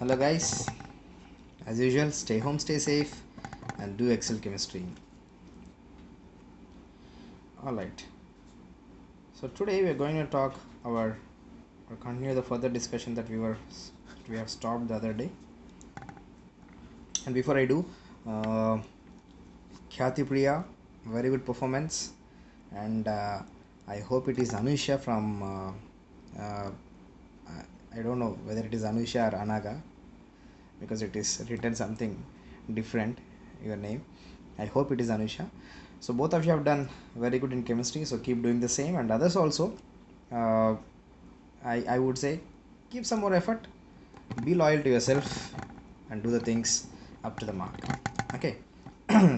Hello guys, as usual stay home, stay safe and do Excel chemistry. Alright, so today we are going to talk our or continue the further discussion that we have stopped the other day. And before I do, Khyati Priya, very good performance, and I hope it is Anusha from I don't know whether it is Anusha or Anaga, because it is written something different, your name. I hope it is Anusha. So both of you have done very good in chemistry, so keep doing the same, and others also. uh, I would say give some more effort, be loyal to yourself and do the things up to the mark. Okay.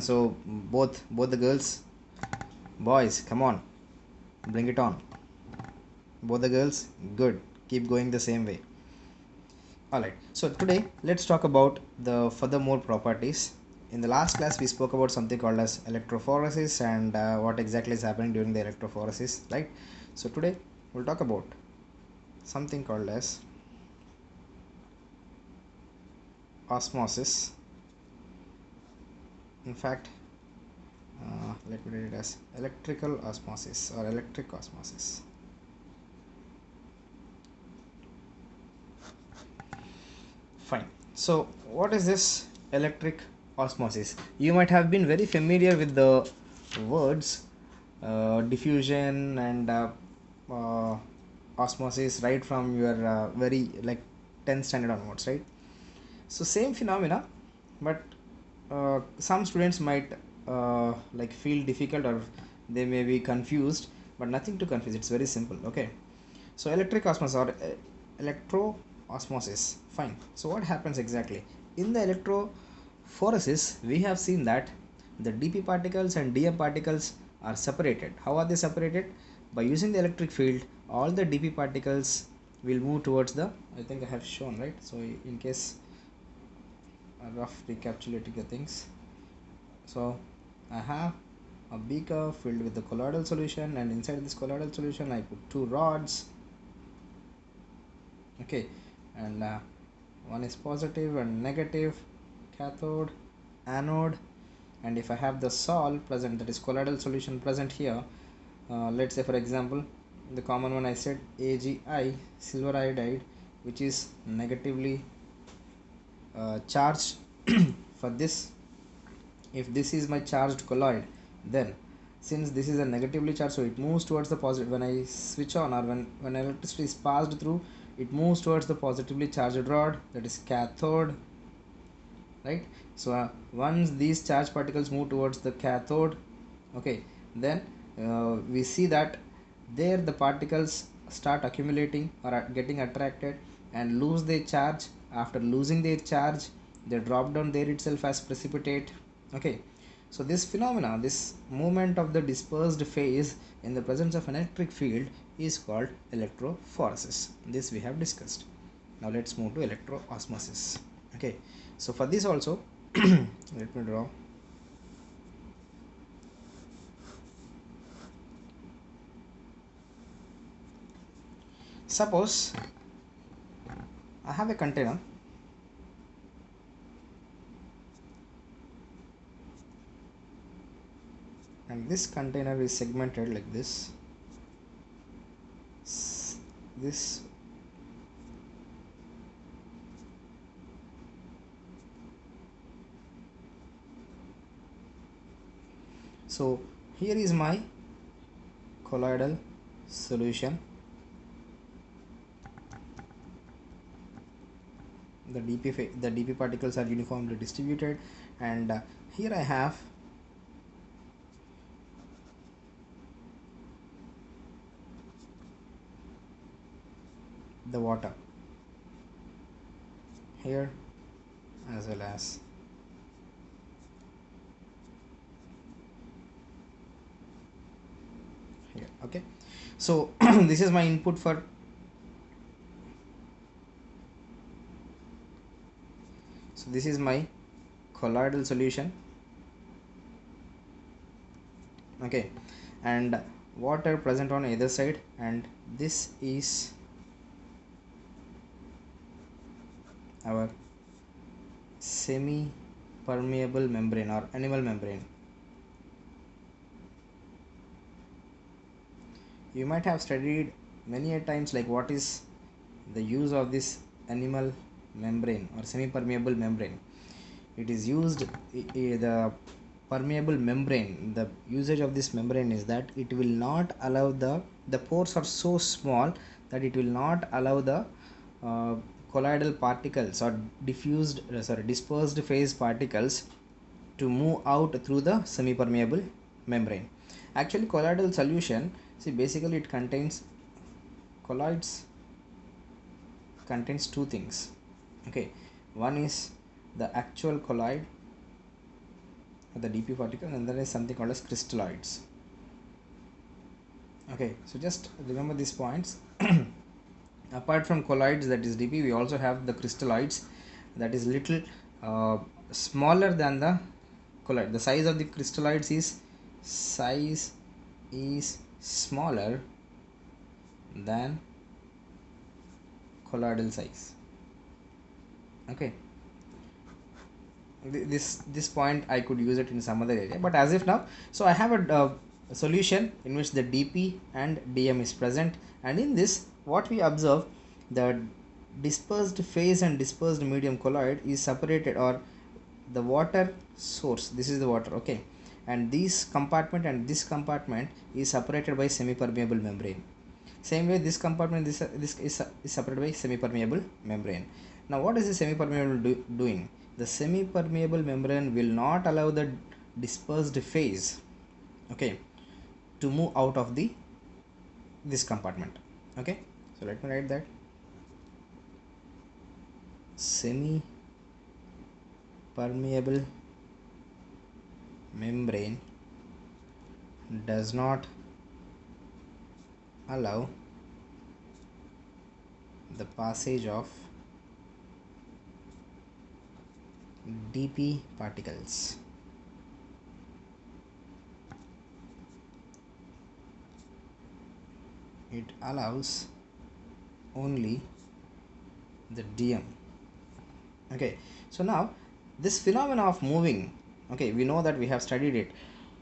So both the girls, boys, come on, bring it on. Both the girls, good, keep going the same way. Alright, so today let's talk about the furthermore properties. In the last class we spoke about something called as electrophoresis and what exactly is happening during the electrophoresis, right? So today we'll talk about something called as osmosis. In fact, let me read it as electrical osmosis or electric osmosis. Fine. So what is this electric osmosis? You might have been very familiar with the words diffusion and osmosis right from your very like 10th standard onwards, right? So same phenomena, but some students might like feel difficult or they may be confused, but nothing to confuse, it's very simple. Okay, so electric osmosis or electro osmosis. Fine. So what happens exactly in the electrophoresis? We have seen that the dp particles and dm particles are separated. How are they separated? By using the electric field, all the dp particles will move towards the, I think I have shown, right? So in case rough recapitulating the things, so I have a beaker filled with the colloidal solution, and inside this colloidal solution I put two rods. Okay, and one is positive and negative, cathode, anode. And if I have the sol present, that is colloidal solution present here, let's say for example the common one I said AgI, silver iodide, which is negatively charged. For this, if this is my charged colloid, then since this is a negatively charged, so it moves towards the positive. When I switch on, or when electricity is passed through, it moves towards the positively charged rod, that is cathode, right? So once these charged particles move towards the cathode, okay, then we see that there the particles start accumulating or are getting attracted and lose their charge. After losing their charge, they drop down there itself as precipitate. Okay, so this phenomena, this movement of the dispersed phase in the presence of an electric field, is called electrophoresis. This we have discussed. Now let's move to electroosmosis. Okay, so for this also let me draw. Suppose I have a container and this container is segmented like this. This so here is my colloidal solution. The dp particles are uniformly distributed, and here I have the water here as well as here. Okay, so this is my input for, so this is my colloidal solution. Okay, and water present on either side, and this is our semi permeable membrane or animal membrane. You might have studied many a times like what is the use of this animal membrane or semi permeable membrane. It is used, the permeable membrane, the usage of this membrane is that it will not allow the pores are so small that it will not allow the uh, colloidal particles or dispersed phase particles to move out through the semi permeable membrane. Actually, colloidal solution, see, basically it contains colloids contains two things. Okay, one is the actual colloid, the dp particle, and there is something called as crystalloids. Okay, so just remember these points. Apart from colloids, that is dp, we also have the crystalloids, that is little smaller than the colloid. The size of the crystalloids is smaller than colloidal size. Okay, this point I could use it in some other area, but as if now, so I have a solution in which the dp and dm is present, and in this what we observe, the dispersed phase and dispersed medium colloid is separated, or the water source, this is the water, okay, and this compartment and this compartment is separated by semi permeable membrane. Same way this compartment, this is separated by semi permeable membrane. Now what is the semi permeable doing? The semi permeable membrane will not allow the dispersed phase, okay, to move out of this compartment. Okay, so let me write that semi permeable membrane does not allow the passage of dp particles. It allows only the dm. Okay, so now this phenomena of moving, okay, we know that we have studied it,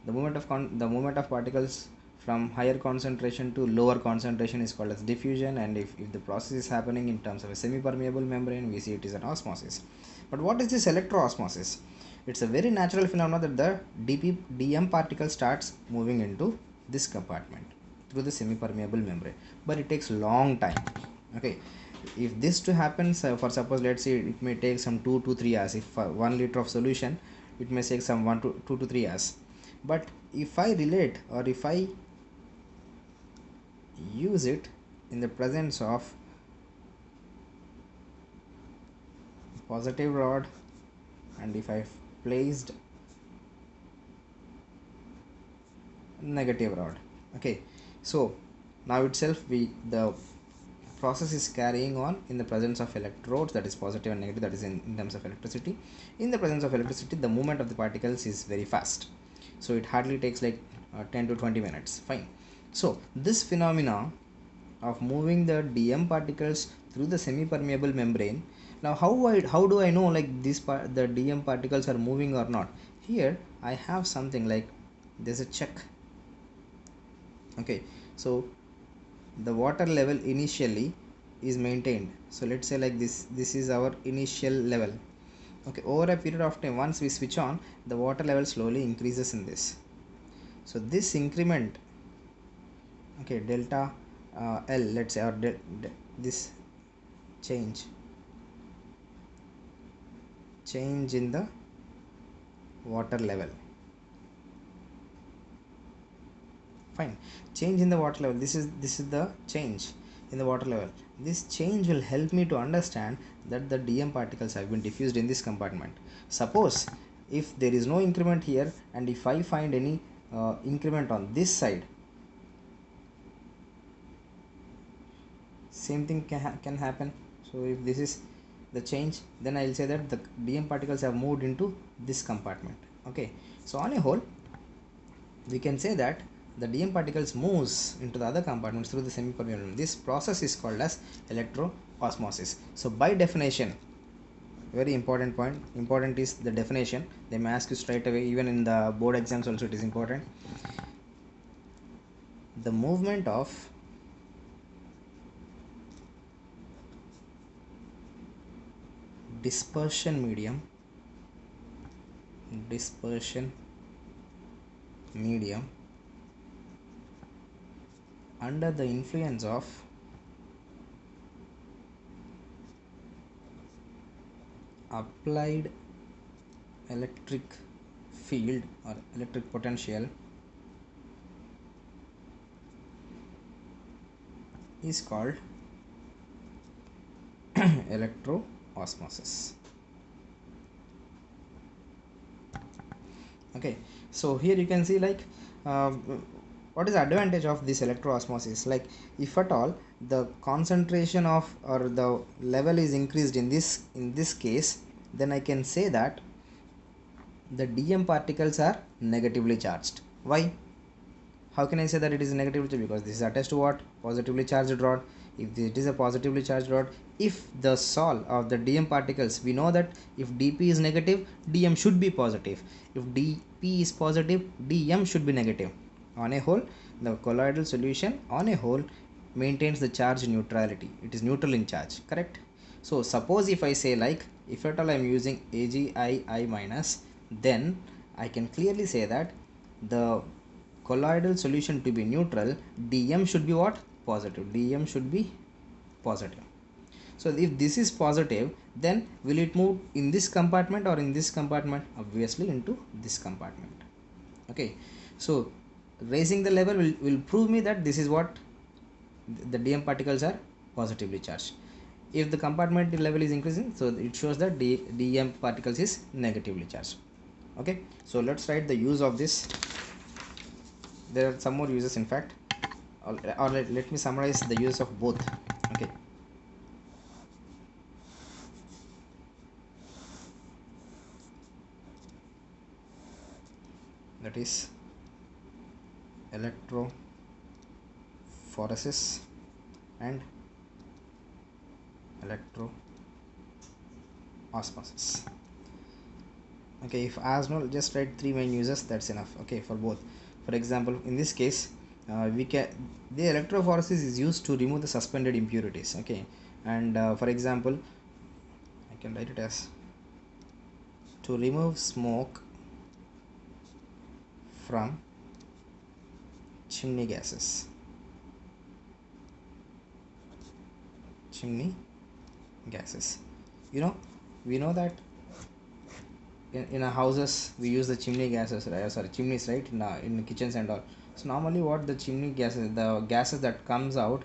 the movement of particles from higher concentration to lower concentration is called as diffusion, and if the process is happening in terms of a semi permeable membrane, we see it is an osmosis. But what is this electroosmosis? It's a very natural phenomenon that the dm particle starts moving into this compartment through the semi permeable membrane, but it takes long time. Okay, if this to happen, for suppose let's say it may take some 2 to 3 hours. If 1 liter of solution, it may take some 2 to 3 hours. But if I relate, or if I use it in the presence of positive rod, and if I placed negative rod, okay, so now itself the process is carrying on in the presence of electrodes, that is positive and negative, that is in terms of electricity. In the presence of electricity, the movement of the particles is very fast, so it hardly takes like 10 to 20 minutes. Fine. So this phenomena of moving the dm particles through the semi permeable membrane, now how do I know like the dm particles are moving or not? Here I have something like there's a check. Okay, so the water level initially is maintained, so let's say like this is our initial level. Okay, over a period of time, once we switch on, the water level slowly increases in this. So this increment, okay, delta L, let's say, or this change in the water level. Fine, change in the water level, this is the change in the water level. This change will help me to understand that the dm particles have been diffused in this compartment. Suppose if there is no increment here, and if I find any increment on this side, same thing can happen. So if this is the change, then I will say that the dm particles have moved into this compartment. Okay, so on a whole, we can say that the dm particles moves into the other compartments through the semi-permeable. This process is called as electroosmosis. So by definition, very important point. Important is the definition. They may ask you straight away, even in the board exams also it is important. The movement of dispersion medium under the influence of applied electric field or electric potential is called electroosmosis. Okay, so here you can see like what is the advantage of this electroosmosis. Like if at all the concentration of or the level is increased in this case, then I can say that the dm particles are negatively charged. Why? How can I say that it is negatively charged? Because this is attached to what? Positively charged rod. If it is a positively charged rod, if the sol of the dm particles, we know that if dp is negative, dm should be positive. If dp is positive, dm should be negative. On a whole, the colloidal solution on a whole maintains the charge neutrality. It is neutral in charge, correct? So suppose if I say like, if at all I am using AgII minus, then I can clearly say that the colloidal solution to be neutral, dm should be what? Positive. Dm should be positive. So if this is positive, then will it move in this compartment or in this compartment? Obviously into this compartment. Okay, so raising the level will prove me that this is what the dm particles are positively charged. If the compartment level is increasing, so it shows that dm particles is negatively charged. Okay, so let's write the use of this. There are some more uses in fact, or let me summarize the use of both. Okay, that is electrophoresis and electroosmosis. Okay, if as well, just write three main uses, that's enough. Okay, for both. For example, in this case, the electrophoresis is used to remove the suspended impurities. Okay, and for example, I can write it as to remove smoke from chimney gases. You know, we know that in our houses we use the chimney gases, right? Sorry, chimneys, right? In the kitchens and all. So normally what the chimney gases, the gases that comes out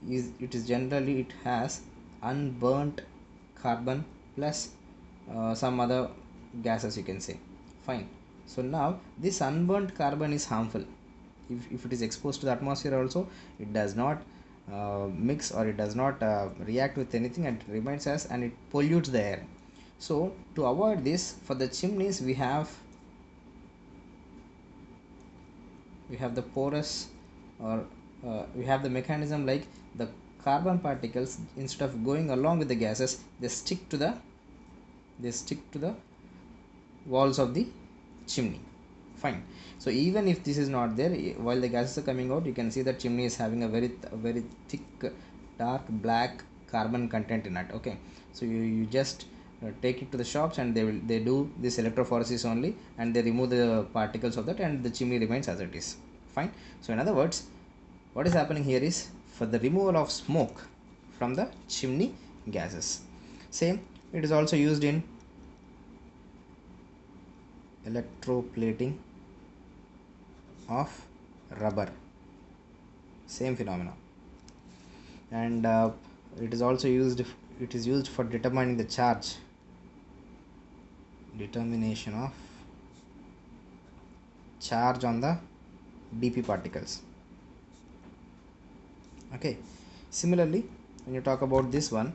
is, it is generally, it has unburnt carbon plus some other gases, you can say. Fine. So now this unburnt carbon is harmful. If it is exposed to the atmosphere also, it does not mix, or it does not react with anything, and it remains as, and it pollutes the air. So to avoid this, for the chimneys we have the porous, or we have the mechanism like the carbon particles, instead of going along with the gases, they stick to the walls of the chimney. Fine. So even if this is not there, while the gases are coming out, you can see that chimney is having a very thick dark black carbon content in it. Okay, so you just take it to the shops, and they do this electrophoresis only, and they remove the particles of that, and the chimney remains as it is. Fine. So in other words, what is happening here is for the removal of smoke from the chimney gases. Same, it is also used in electroplating of rubber, same phenomena. And it is also used for determining the determination of charge on the dp particles. Okay, similarly, when you talk about this one,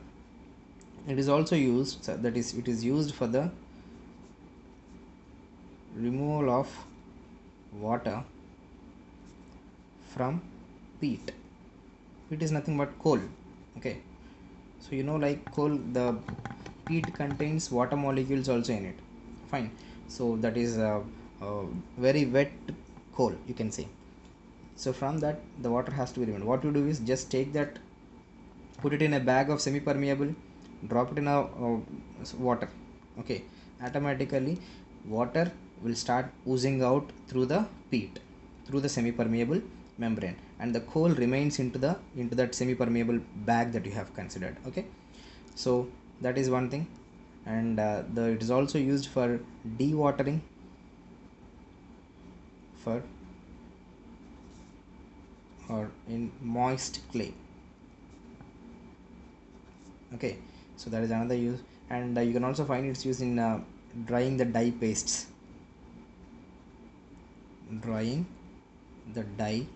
it is also used, that is, it is used for the removal of water from peat. Peat is nothing but coal. Okay, so you know, like coal, the peat contains water molecules also in it. Fine. So that is a very wet coal, you can say. So from that the water has to be removed. What you do is just take that, put it in a bag of semi permeable, drop it in a water. Okay, automatically water will start oozing out through the peat, through the semi permeable membrane, and the coal remains into that semi permeable bag that you have considered. Okay, so that is one thing. And it is also used for dewatering, for or in moist clay. Okay, so that is another use. And you can also find its use in drying the dye pastes, drying the dye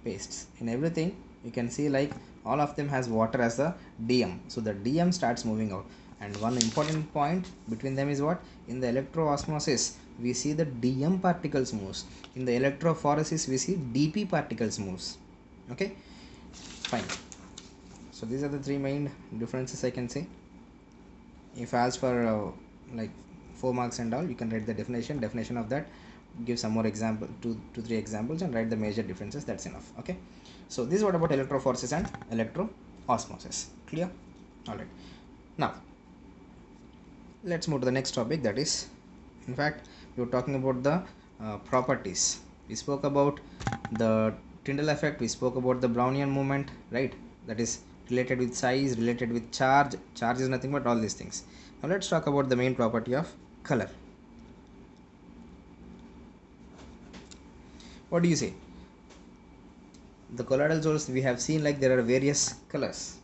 pastes. In everything you can see, like, all of them has water as the DM, so the DM starts moving out. And one important point between them is what, in the electroosmosis we see the DM particles moves, in the electrophoresis we see DP particles moves. Okay, fine. So these are the three main differences I can say. If asked for like 4 marks and all, you can write the definition of that, give some more example, 2 to 3 examples, and write the major differences. That's enough. Okay, so this is what about electrophoresis and electroosmosis. Clear? All right, now let's move to the next topic. That is, in fact, we were talking about the properties. We spoke about the Tyndall effect, we spoke about the Brownian movement, right? That is related with size, related with charge. Charge is nothing but all these things. Now let's talk about the main property of color. What do you say? The colloidal source we have seen, like, there are various colors.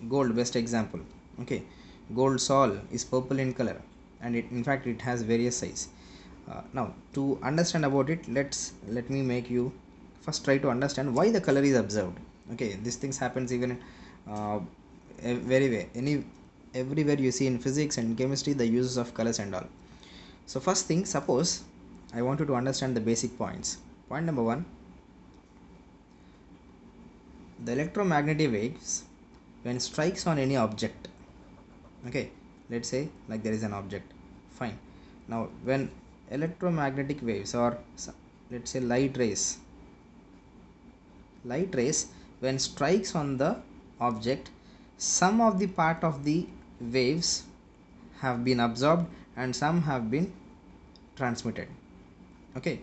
Gold, best example. Okay, gold sol is purple in color, and in fact it has various size. Now to understand about it, let me make you first try to understand why the color is observed. Okay, these things happens even in everywhere you see in physics and chemistry, the uses of colors and all. So first thing, suppose I want you to understand the basic points. Point number 1, the electromagnetic waves when strikes on any object. Okay, let's say like there is an object. Fine. Now when electromagnetic waves, or let's say light rays when strikes on the object, some of the part of the waves have been absorbed and some have been transmitted. Okay,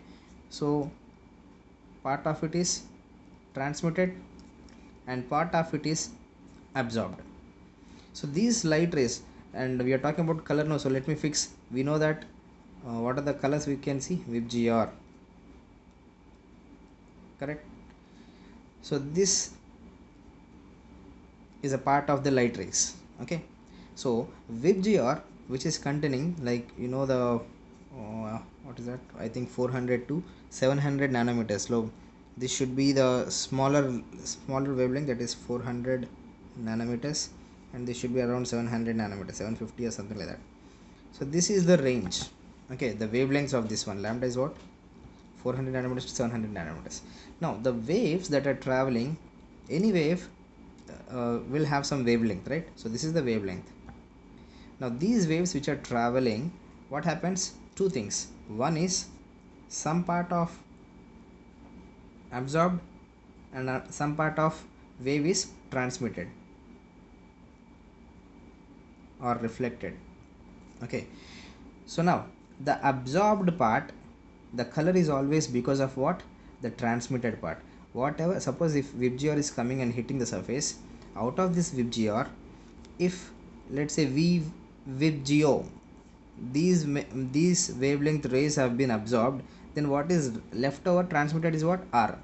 so part of it is transmitted and part of it is absorbed. So these light rays, and we are talking about color now, so let me fix. We know that what are the colors we can see? VIBGYOR, correct? So this is a part of the light rays. Okay, so VIBGYOR, which is containing, like, you know, the what is that, I think 400 to 700 nanometers. So this should be the smaller wavelength, that is 400 nanometers, and this should be around 700 nanometers, 750 or something like that. So this is the range. Okay, the wavelengths of this one, lambda is what, 400 nanometers to 700 nanometers. Now the waves that are traveling, any wave will have some wavelength, right? So this is the wavelength. Now these waves which are traveling, what happens? Two things. One is some part of absorbed and some part of wave is transmitted or reflected. Okay, so now the absorbed part, the color is always because of what? The transmitted part. Whatever, suppose if VIBGYOR is coming and hitting the surface, out of this VIBGYOR, if let's say VIBGYO, these wavelength rays have been absorbed, then what is left over transmitted is what? R.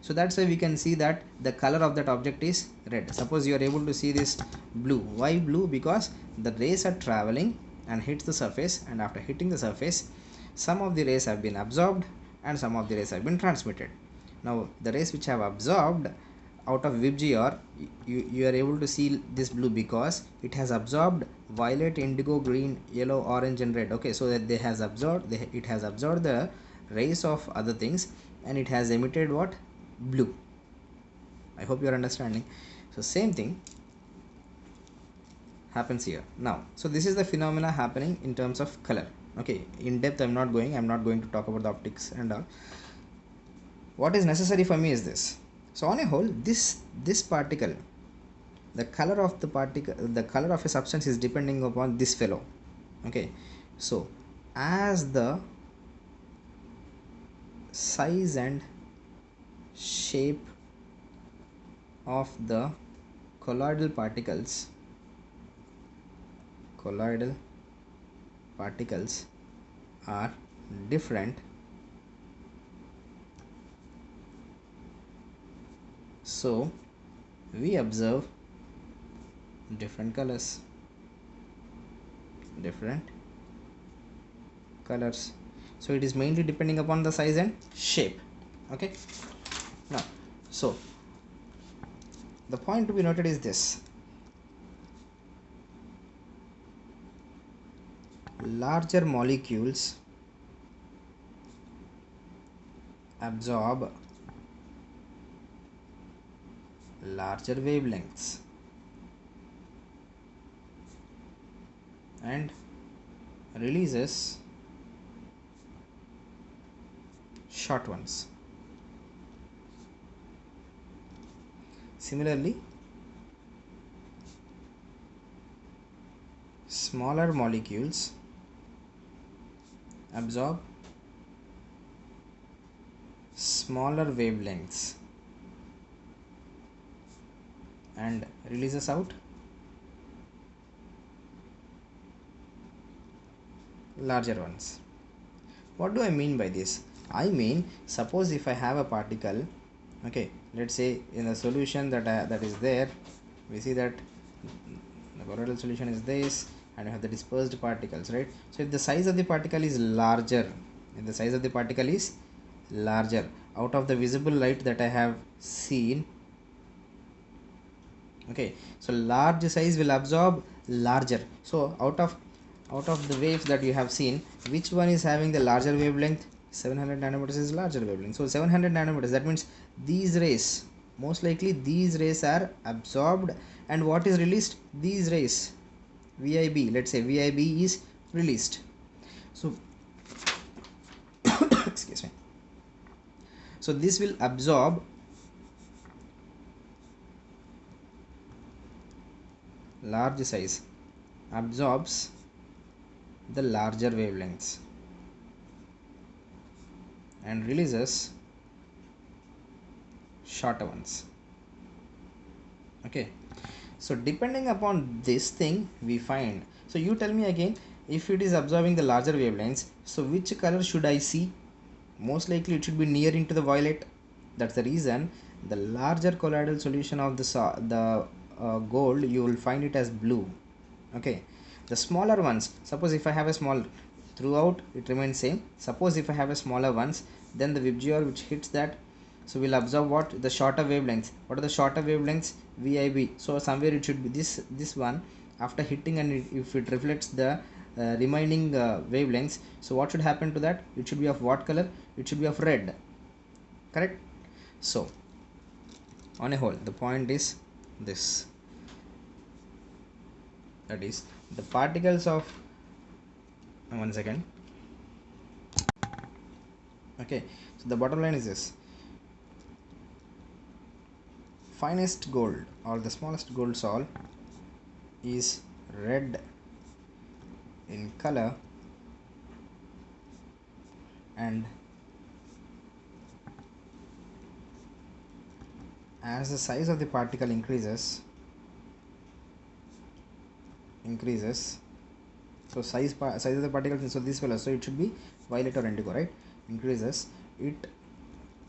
So that's why we can see that the color of that object is red. Suppose you are able to see this blue. Why blue? Because the rays are traveling and hits the surface, and after hitting the surface, some of the rays have been absorbed and some of the rays have been transmitted. Now the rays which have absorbed out of VIBGYOR, you are able to see this blue because it has absorbed violet, indigo, green, yellow, orange and red. Okay, so that it has absorbed the rays of other things, and it has emitted what? Blue. I hope you are understanding. So same thing, happens here. Now, so this is the phenomena happening in terms of color. Okay, in depth I'm not going to talk about the optics and all. What is necessary for me is this. So on a whole, this particle, the color of the particle, the color of a substance is depending upon this fellow. Okay, so as the size and shape of the colloidal particles are different, so we observe different colors. So it is mainly depending upon the size and shape. Okay, now, so the point to be noted is this: larger molecules absorb larger wavelengths and releases short ones. Similarly, smaller molecules absorb smaller wavelengths and releases out larger ones. What do I mean by this? I mean, suppose if I have a particle, okay, let's say in the solution that is there, we see that the colloidal solution is this, and you have the dispersed particles, right? So if the size of the particle is larger, out of the visible light that I have seen, okay, so large size will absorb larger. So out of the waves that you have seen, which one is having the larger wavelength? 700 nanometers is larger wavelength. So 700 nanometers, that means these rays, most likely these rays are absorbed, and what is released? These rays, VIB, let's say VIB is released. So excuse me, so this will absorb large size, absorbs the larger wavelengths and releases shorter ones. Okay, so depending upon this thing we find. So you tell me again, if it is absorbing the larger wavelengths, so which color should I see? Most likely it should be near into the violet. That's the reason the larger colloidal solution of the gold, you will find it as blue. Okay, the smaller ones, suppose if I have a small, throughout it remains same. Suppose if I have a smaller ones, then the VIBGYOR which hits that, so we'll observe what? The shorter wavelengths. What are the shorter wavelengths? VIB. So somewhere it should be this one. After hitting, and if it reflects the remaining wavelengths, so what should happen to that? It should be of what color? It should be of red. Correct? So on a whole, the point is this, that is the particles of, one second, okay, so the bottom line is this: finest gold or the smallest gold sol is red in color, and as the size of the particle increases, so size of the particle, so this fellow, so it should be violet or indigo, right? Increases, it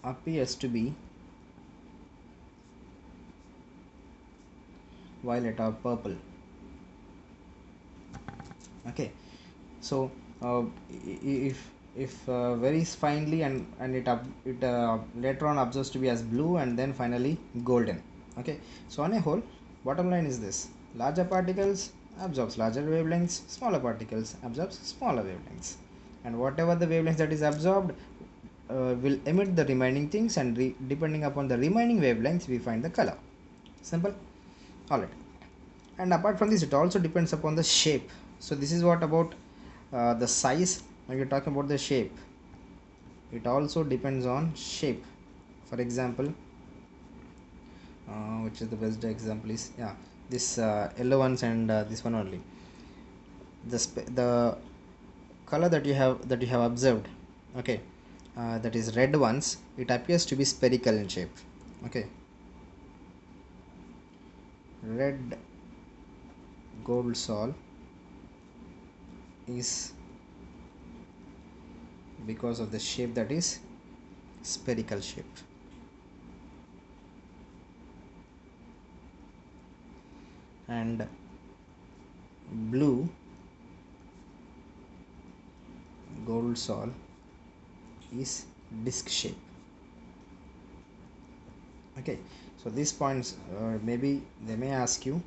appears to be violet or purple. Okay, so if very finely, and it later on observes to be as blue, and then finally golden. Okay, so on a whole, bottom line is this: larger particles absorbs larger wavelengths, smaller particles absorbs smaller wavelengths, and whatever the wavelengths that is absorbed will emit the remaining things, and depending upon the remaining wavelengths we find the color. Simple. All right. And apart from this, it also depends upon the shape. So this is what about the size. When you're talking about the shape, it also depends on shape. For example, which is the best example is, yeah, this yellow ones and this one only. The color that you have observed, okay, that is red ones, it appears to be spherical in shape. Okay, red gold sol is because of the shape that is spherical shape. And blue gold sol is disc shape. Okay, so these points, maybe they may ask you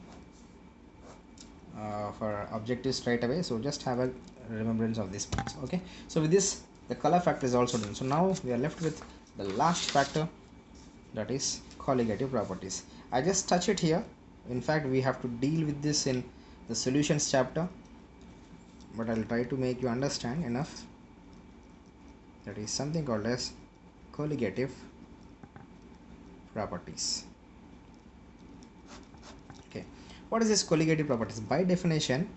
for objectives straight away, so just have a remembrance of these points. Okay, so with this, the color factor is also done. So now we are left with the last factor, that is colligative properties. I just touch it here. In fact, we have to deal with this in the solutions chapter, but I'll try to make you understand enough. That is something called as colligative properties. Okay, what is this colligative properties? By definition,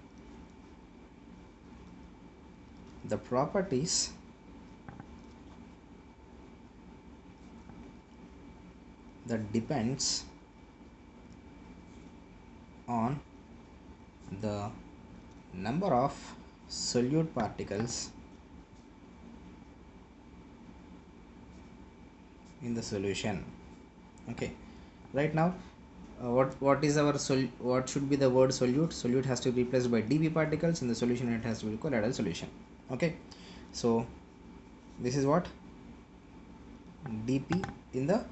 the properties that depends on the number of solute particles in the solution. Okay, right now, what is our what should be the word solute? Solute has to be replaced by dp particles. In the solution, it has to be colloidal solution. Okay, so this is what dp in the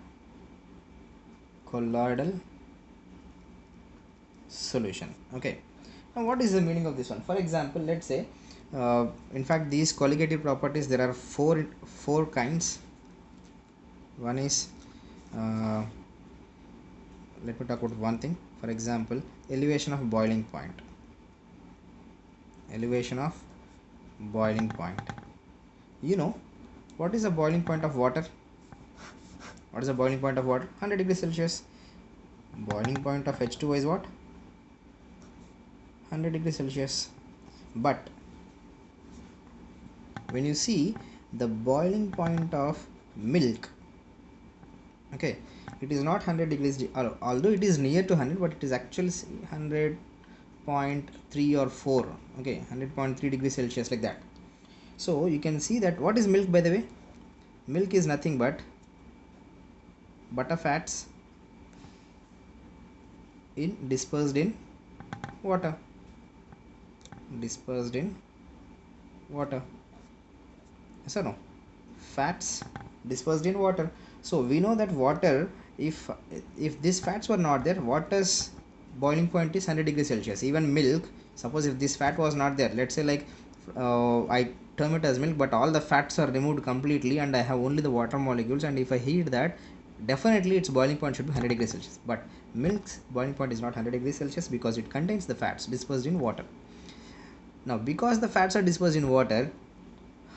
colloidal solution. Okay, now what is the meaning of this one? For example, let's say, in fact, these colligative properties, there are four kinds. One is, let me talk about one thing. For example, elevation of boiling point. Elevation of boiling point. You know what is the boiling point of water? What is the boiling point of water? 100 degrees Celsius. Boiling point of H2O is what? 100 degrees Celsius. But when you see the boiling point of milk, okay, it is not 100 degrees, although it is near to 100, but it is actually 100.3 or 4. Okay, 100.3 degrees Celsius, like that. So you can see that, what is milk, by the way? Milk is nothing but butter fats dispersed in water. Dispersed in water. Yes or no? Fats dispersed in water. So we know that water, if these fats were not there, water's boiling point is 100 degrees Celsius. Even milk, suppose if this fat was not there, let's say, like, I term it as milk, but all the fats are removed completely and I have only the water molecules, and if I heat that, definitely its boiling point should be 100 degrees Celsius. But milk's boiling point is not 100 degrees Celsius because it contains the fats dispersed in water. Now, because the fats are dispersed in water,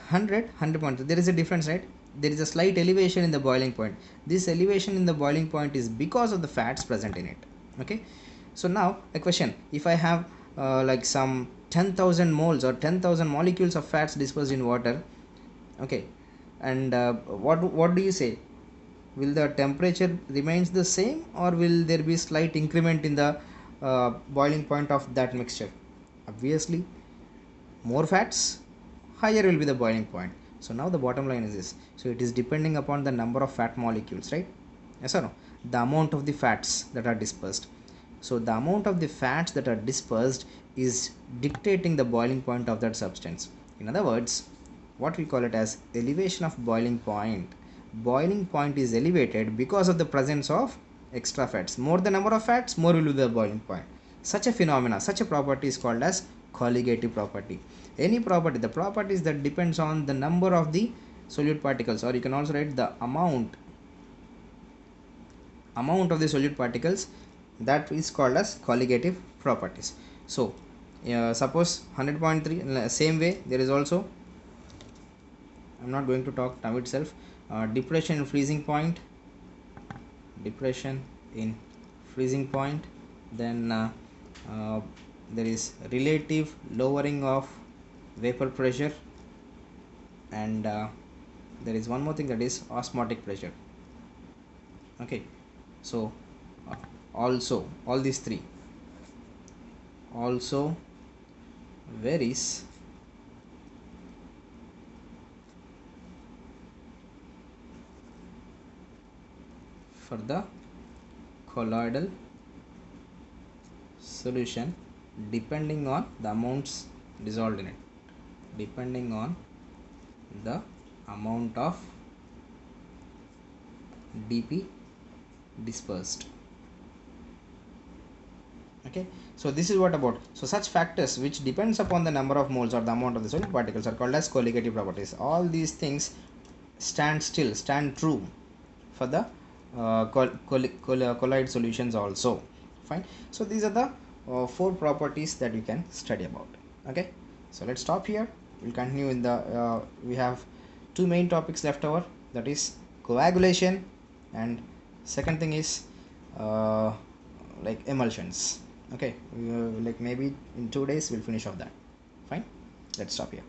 100 point, there is a difference, right? There is a slight elevation in the boiling point. This elevation in the boiling point is because of the fats present in it. Okay, so now a question: if I have like some 10,000 moles or 10,000 molecules of fats dispersed in water, okay, and what do you say? Will the temperature remains the same, or will there be slight increment in the boiling point of that mixture? Obviously, more fats, higher will be the boiling point. So now the bottom line is this. So it is depending upon the number of fat molecules, right? Yes or no? The amount of the fats that are dispersed. So the amount of the fats that are dispersed is dictating the boiling point of that substance. In other words, what we call it as elevation of boiling point. Boiling point is elevated because of the presence of extra fats. More the number of fats, more will be the boiling point. Such a phenomena, such a property is called as colligative property. Any property, the properties that depends on the number of the solute particles, or you can also write the amount of the solute particles that is called as colligative properties. So suppose 100.3, same way there is also, I'm not going to talk now itself, depression in freezing point, depression in freezing point, then uh, there is relative lowering of vapor pressure, and there is one more thing, that is osmotic pressure. Okay, so uh, also all these three also varies for the colloidal solution depending on the amounts dissolved in it, depending on the amount of dp dispersed. Okay, so this is what about, so such factors which depends upon the number of moles or the amount of the solid particles are called as colligative properties. All these things stand true for the colloid solutions also. Fine, so these are the four properties that you can study about. Okay, so let's stop here. We'll continue in the we have two main topics left over, that is coagulation, and second thing is like emulsions. Okay, like maybe in 2 days we'll finish off that. Fine, let's stop here.